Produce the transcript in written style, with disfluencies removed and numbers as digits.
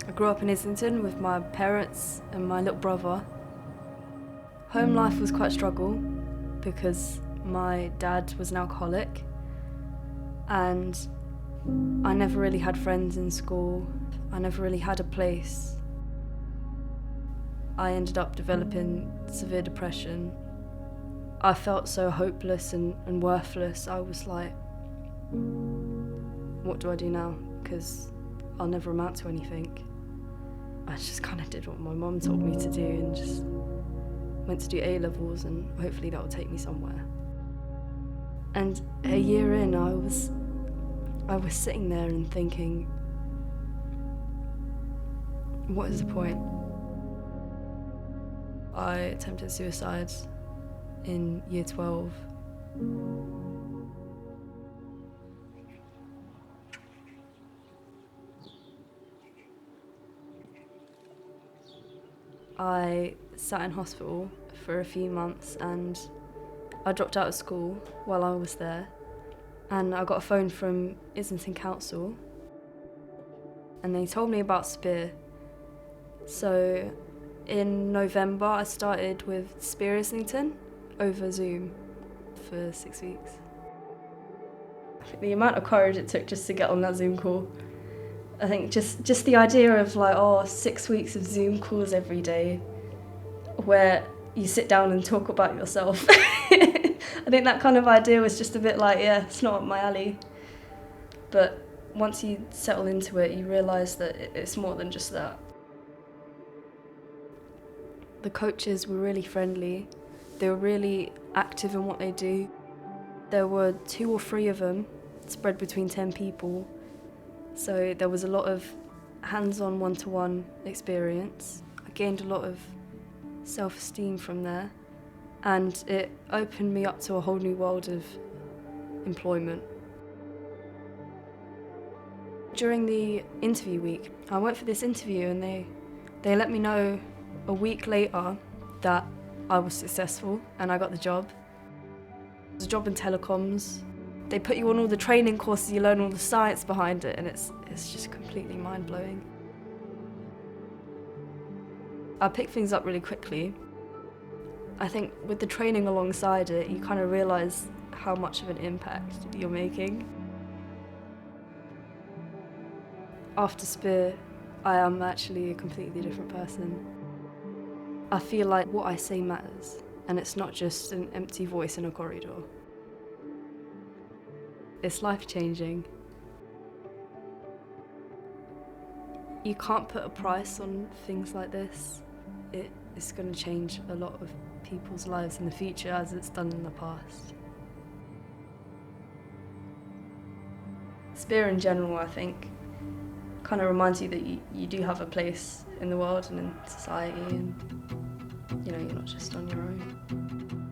I grew up in Islington with my parents and my little brother. Home life was quite a struggle because my dad was an alcoholic and I never really had friends in school. I never really had a place. I ended up developing severe depression. I felt so hopeless and worthless. I was like, what do I do now? Because I'll never amount to anything. I just kind of did what my mum told me to do and just went to do A-levels and hopefully that would take me somewhere. And a year in, I was sitting there and thinking, what is the point? I attempted suicide in year 12. I sat in hospital for a few months and I dropped out of school while I was there, and I got a phone from Islington Council and they told me about SPEAR. So in November I started with SPEAR Islington over Zoom for 6 weeks. I think the amount of courage it took just to get on that Zoom call. I think just the idea of like, 6 weeks of Zoom calls every day where you sit down and talk about yourself. I think that kind of idea was just a bit like, yeah, it's not up my alley. But once you settle into it, you realise that it's more than just that. The coaches were really friendly. They were really active in what they do. There were 2 or 3 of them spread between 10 people. So there was a lot of hands-on one-to-one experience. I gained a lot of self-esteem from there, and it opened me up to a whole new world of employment. During the interview week, I went for this interview and they let me know a week later that I was successful and I got the job. It was a job in telecoms. They put you on all the training courses, you learn all the science behind it, and it's just completely mind-blowing. I picked things up really quickly. I think with the training alongside it, you kind of realise how much of an impact you're making. After SPEAR, I am actually a completely different person. I feel like what I say matters, and it's not just an empty voice in a corridor. It's life-changing. You can't put a price on things like this. It's going to change a lot of people's lives in the future as it's done in the past. SPEAR in general, I think, kind of reminds you that you do have a place in the world and in society, and you're not just on your own.